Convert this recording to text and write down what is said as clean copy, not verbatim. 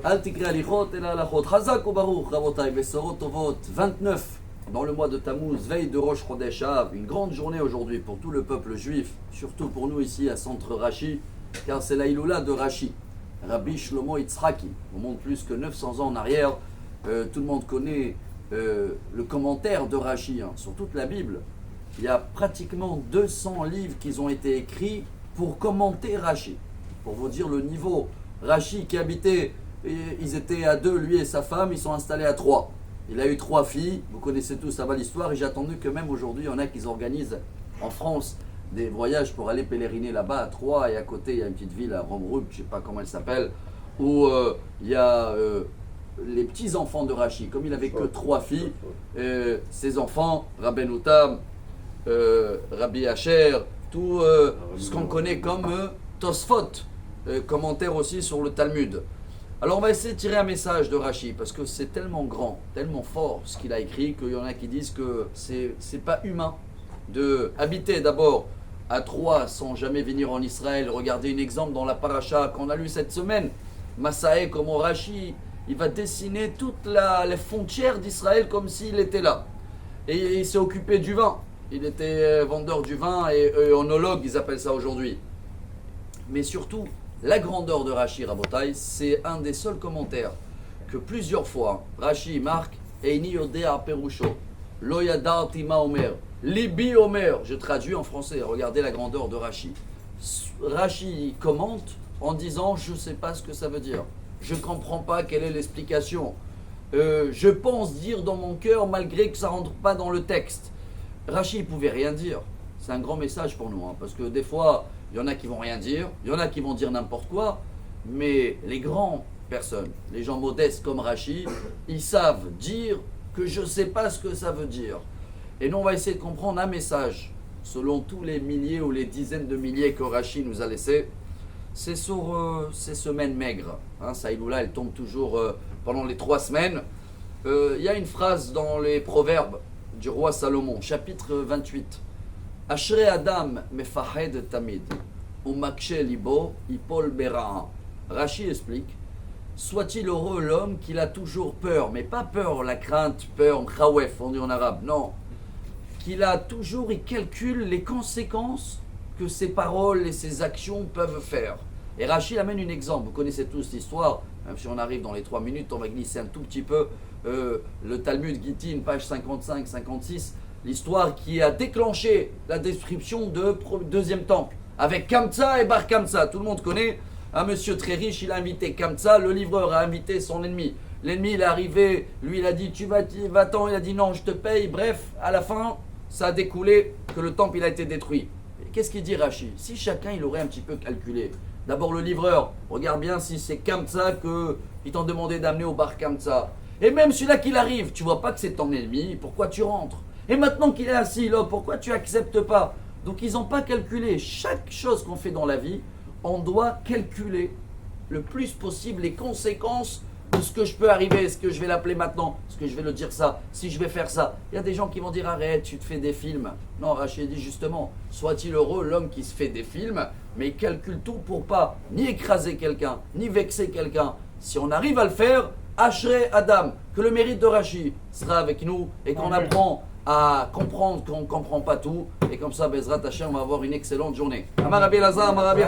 Al tikri alichot el alachot. Chazak ou baruch, rabotai, besorot tovot. 29, dans le mois de Tammuz, veille de Rosh Chodesh Av, une grande journée aujourd'hui pour tout le peuple juif, surtout pour nous ici à Centre Rashi, car c'est la Iloula de Rashi. Rabbi Shlomo Yitzhaki, on monte plus que 900 ans en arrière. Tout le monde connaît le commentaire de Rashi sur toute la Bible. Il y a pratiquement 200 livres qui ont été écrits pour commenter Rashi. Pour vous dire le niveau, Rashi qui habitait, ils étaient à 2, lui et sa femme, ils sont installés à 3. Il a eu 3 filles, vous connaissez tous ça va l'histoire, et j'ai attendu que même aujourd'hui, il y en a qui organisent en France des voyages pour aller pèleriner là-bas à Troyes, et à côté il y a une petite ville à Romrup, je ne sais pas comment elle s'appelle, où il y a les petits-enfants de Rashi. Comme il n'avait que 3 filles, ses enfants, Rabbeinu Tam, Rabbi Asher, tout ce qu'on connaît comme Tosfot, commentaire aussi sur le Talmud. Alors on va essayer de tirer un message de Rashi, parce que c'est tellement grand, tellement fort ce qu'il a écrit, qu'il y en a qui disent que c'est pas humain de habiter d'abord à Troyes sans jamais venir en Israël. Regardez un exemple dans la paracha qu'on a lu cette semaine, Massaé, comment Rashi, il va dessiner toutes les frontières d'Israël comme s'il était là. Et il s'est occupé du vin. Il était vendeur du vin et œnologue, ils appellent ça aujourd'hui. Mais surtout, la grandeur de Rashi, Rabotai, c'est un des seuls commentaires que plusieurs fois Rashi marque Eini yodea perusho, lo yadarti ma omer, libi omer. Je traduis en français, regardez la grandeur de Rashi. Rashi commente en disant je ne sais pas ce que ça veut dire, je ne comprends pas quelle est l'explication, je pense dire dans mon cœur malgré que ça ne rentre pas dans le texte. Rashi ne pouvait rien dire. C'est un grand message pour nous, parce que des fois, il y en a qui vont rien dire, il y en a qui vont dire n'importe quoi, mais les grandes personnes, les gens modestes comme Rashi, ils savent dire que je ne sais pas ce que ça veut dire. Et nous, on va essayer de comprendre un message, selon tous les milliers ou les dizaines de milliers que Rashi nous a laissés. C'est sur ces semaines maigres. Saïloula, elle tombe toujours pendant les 3 semaines. Il y a une phrase dans les Proverbes du roi Salomon, chapitre 28. Ashrei Adam mefahed tamid, umakshe libo ipol bera'a. Rashi explique, soit-il heureux l'homme qu'il a toujours peur, mais pas peur, la crainte, peur, khawef, on dit en arabe, non. Qu'il a toujours, il calcule les conséquences que ses paroles et ses actions peuvent faire. Et Rashi amène un exemple, vous connaissez tous l'histoire, même si on arrive dans les 3 minutes, on va glisser un tout petit peu, le Talmud Gittin, page 55-56, l'histoire qui a déclenché la description de deuxième temple, avec Kamtsa et Bar Kamtsa. Tout le monde connaît, un monsieur très riche, il a invité Kamtsa, le livreur a invité son ennemi. L'ennemi, il est arrivé, lui il a dit, va-t'en, il a dit non, je te paye. Bref, à la fin, ça a découlé que le temple il a été détruit. Et qu'est-ce qu'il dit Rashi? Si chacun il aurait un petit peu calculé, d'abord le livreur, regarde bien si c'est Kamtsa qu'ils t'ont demandé d'amener au Bar Kamtsa. Et même celui-là qu'il arrive, tu vois pas que c'est ton ennemi, pourquoi tu rentres? Et maintenant qu'il est assis là, pourquoi tu acceptes pas? Donc ils n'ont pas calculé. Chaque chose qu'on fait dans la vie, on doit calculer le plus possible les conséquences de ce que je peux arriver. Est-ce que je vais l'appeler maintenant? Est-ce que je vais le dire ça? Si je vais faire ça? Il y a des gens qui vont dire arrête, tu te fais des films. Non, Rachid dit justement, soit-il heureux l'homme qui se fait des films, mais il calcule tout pour pas ni écraser quelqu'un, ni vexer quelqu'un. Si on arrive à le faire, Ashrei Adam, que le mérite de Rashi sera avec nous et qu'on apprend à comprendre qu'on ne comprend pas tout. Et comme ça, Bezrat Hashem, on va avoir une excellente journée. Amar Rabbi Elazar, Amar Rabbi